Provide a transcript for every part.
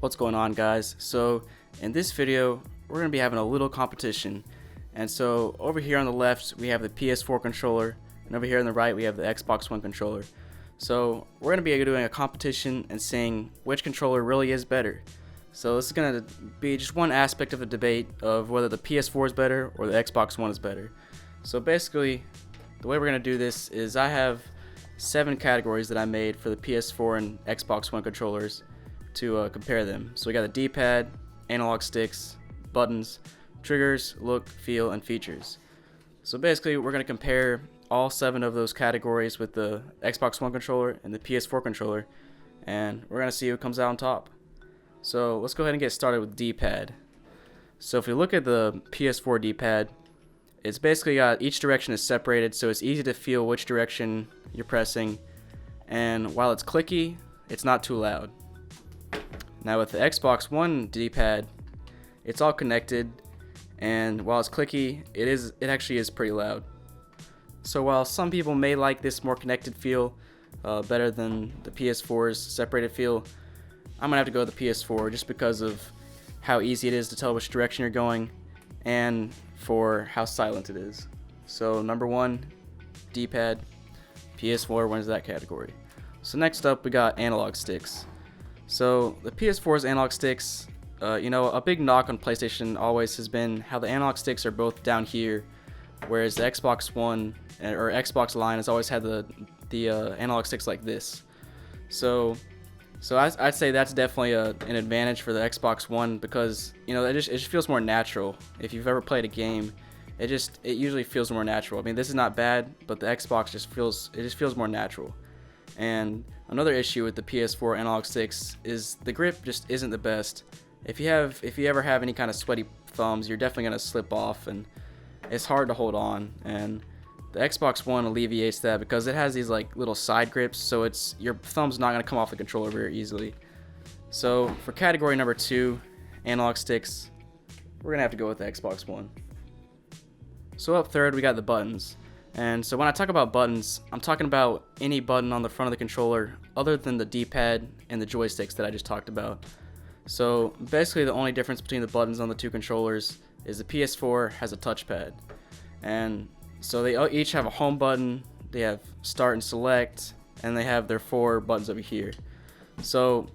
What's going on, guys? So in this video we're going to be having a little competition, and so over here on the left we have the PS4 controller, and over here on the right we have the Xbox One controller. So we're going to be doing a competition and seeing which controller really is better. So this is going to be just one aspect of the debate of whether the PS4 is better or the Xbox One is better. So basically the way we're going to do this is I have 7 categories that I made for the PS4 and Xbox One controllers to compare them. So we got the D-pad, analog sticks, buttons, triggers, look, feel, and features. So basically we're going to compare all 7 of those categories with the Xbox One controller and the PS4 controller, and we're going to see who comes out on top. So let's go ahead and get started with D-pad. So if you look at the PS4 D-pad, it's basically got each direction is separated, so it's easy to feel which direction you're pressing, and while it's clicky, it's not too loud. Now with the Xbox One D-pad, it's all connected, and while it's clicky, it actually is pretty loud. So while some people may like this more connected feel better than the PS4's separated feel, I'm gonna have to go with the PS4 just because of how easy it is to tell which direction you're going and for how silent it is. So number 1, D-pad, PS4 wins that category. So next up we got analog sticks. So the PS4's analog sticks, a big knock on PlayStation always has been how the analog sticks are both down here, whereas the Xbox One or Xbox line has always had the analog sticks like this. So I'd say that's definitely an advantage for the Xbox One because it just feels more natural. If you've ever played a game, it usually feels more natural. I mean, this is not bad, but the Xbox just feels more natural. And another issue with the PS4 analog sticks is the grip just isn't the best. If you ever have any kind of sweaty thumbs, you're definitely gonna slip off, and it's hard to hold on. And the Xbox One alleviates that because it has these like little side grips, so your thumb's not gonna come off the controller very easily. So for category number 2, analog sticks, we're gonna have to go with the Xbox One. So up third we got the buttons. And so when I talk about buttons, I'm talking about any button on the front of the controller other than the D-pad and the joysticks that I just talked about. So basically the only difference between the buttons on the 2 controllers is the PS4 has a touchpad. And so they each have a home button, they have start and select, and they have their 4 buttons over here. So,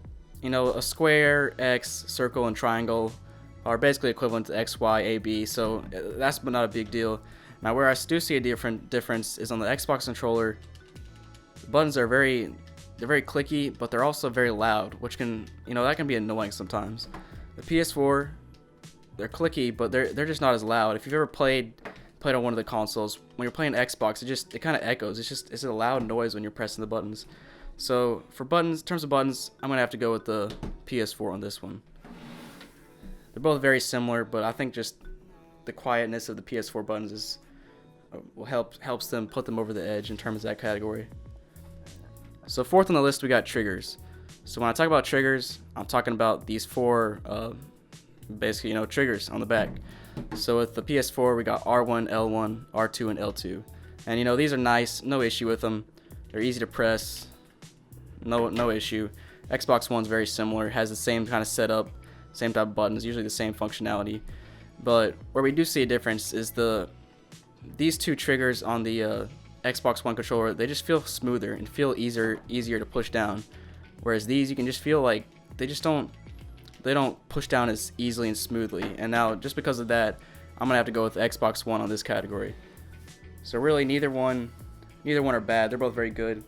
a square, X, circle, and triangle are basically equivalent to X, Y, A, B, so that's not a big deal. Now where I do see a difference is on the Xbox controller. The buttons are very clicky, but they're also very loud, which can that can be annoying sometimes. The PS4, they're clicky, but they're just not as loud. If you've ever played on one of the consoles, when you're playing Xbox, it kind of echoes. It's a loud noise when you're pressing the buttons. So for buttons, in terms of buttons, I'm gonna have to go with the PS4 on this one. They're both very similar, but I think just the quietness of the PS4 buttons helps them put them over the edge in terms of that category. So fourth on the list we got triggers. So when I talk about triggers, I'm talking about these 4 basically triggers on the back. So with the PS4 we got R1, L1, R2, and L2, and these are nice, no issue with them. They're easy to press, no issue. Xbox One's very similar, has the same kind of setup, same type of buttons, usually the same functionality. But where we do see a difference is these 2 triggers on the Xbox One controller, they just feel smoother and feel easier to push down, whereas these you can just feel like they don't push down as easily and smoothly. And now just because of that, I'm gonna have to go with the Xbox One on this category. So really neither one are bad. They're both very good,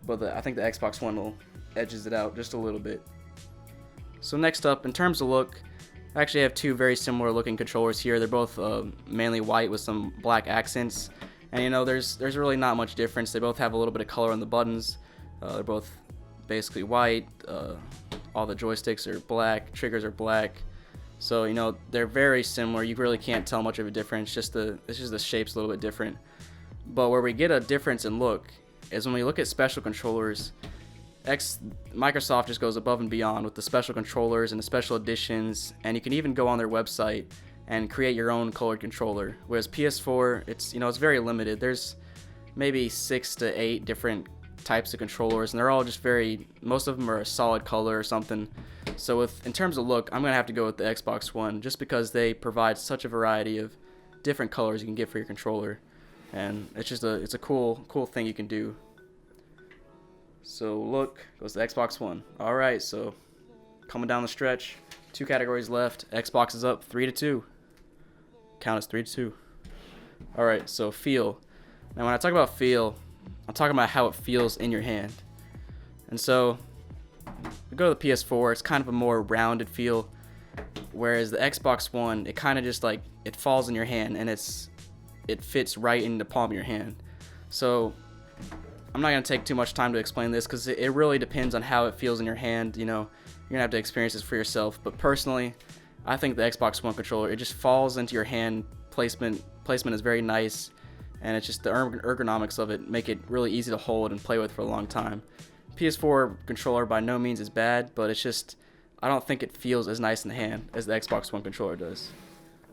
but I think the Xbox One edges it out just a little bit. So next up, in terms of look, I actually have 2 very similar looking controllers here. They're both mainly white with some black accents, and there's really not much difference. They both have a little bit of color on the buttons. They're both basically white. All the joysticks are black, triggers are black. So they're very similar. You really can't tell much of a difference. It's just the shape's a little bit different. But where we get a difference in look is when we look at special controllers. Microsoft just goes above and beyond with the special controllers and the special editions, and you can even go on their website and create your own colored controller. Whereas PS4, it's very limited. There's maybe 6 to 8 different types of controllers, and they're all just most of them are a solid color or something. So in terms of look, I'm gonna have to go with the Xbox One, just because they provide such a variety of different colors you can get for your controller, and it's a cool thing you can do. So look goes the Xbox One. All right, so coming down the stretch, 2 categories left. Xbox is up 3-2. Count as 3-2. All right, so feel. Now when I talk about feel, I'm talking about how it feels in your hand. And so we go to the PS4, it's kind of a more rounded feel, whereas the Xbox One, it kind of just like, it falls in your hand and it fits right in the palm of your hand. So I'm not going to take too much time to explain this, because it really depends on how it feels in your hand. You know, you're going to have to experience this for yourself. But personally, I think the Xbox One controller, it just falls into your hand. Placement is very nice, and it's just the ergonomics of it make it really easy to hold and play with for a long time. PS4 controller by no means is bad, but it's just, I don't think it feels as nice in the hand as the Xbox One controller does.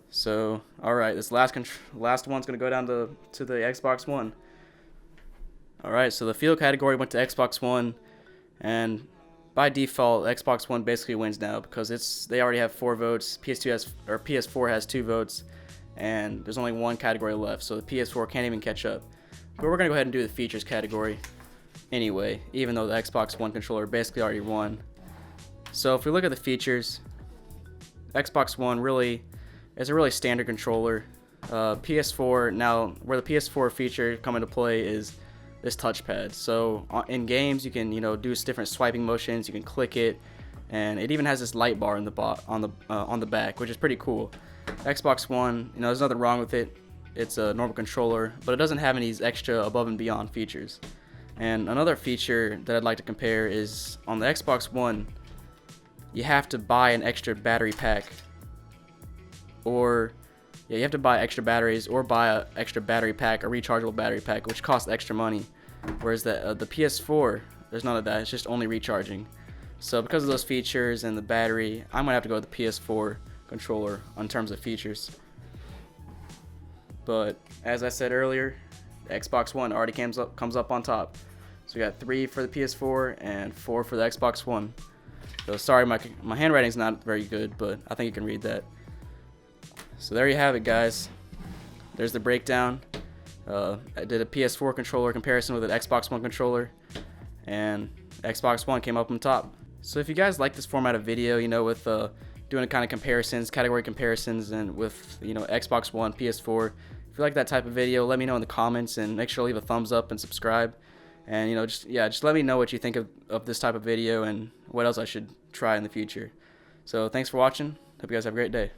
So, alright, this last one's going to go down to the Xbox One. Alright, so the feel category went to Xbox One, and by default, Xbox One basically wins now, because they already have 4 votes, PS4 has 2 votes, and there's only 1 category left, so the PS4 can't even catch up. But we're going to go ahead and do the features category anyway, even though the Xbox One controller basically already won. So if we look at the features, Xbox One really is a really standard controller. PS4, now where the PS4 feature come into play is this touchpad. So in games you can do different swiping motions, you can click it, and it even has this light bar on the back, which is pretty cool. Xbox One, there's nothing wrong with it. It's a normal controller, but it doesn't have any extra above and beyond features. And another feature that I'd like to compare is on the Xbox One, you have to buy an extra battery pack, or you have to buy extra batteries, or buy an extra battery pack, a rechargeable battery pack, which costs extra money. Whereas the PS4, there's none of that. It's just only recharging. So because of those features and the battery, I'm gonna have to go with the PS4 controller in terms of features. But as I said earlier, the Xbox One already comes up on top. So we got 3 for the PS4 and 4 for the Xbox One. So sorry, my handwriting's not very good, but I think you can read that. So there you have it, guys. There's the breakdown. I did a PS4 controller comparison with an Xbox One controller, and Xbox One came up on top. So if you guys like this format of video, with doing a kind of comparisons, category comparisons, and with Xbox One, PS4, if you like that type of video, let me know in the comments, and make sure to leave a thumbs up and subscribe. And just let me know what you think of this type of video and what else I should try in the future. So thanks for watching. Hope you guys have a great day.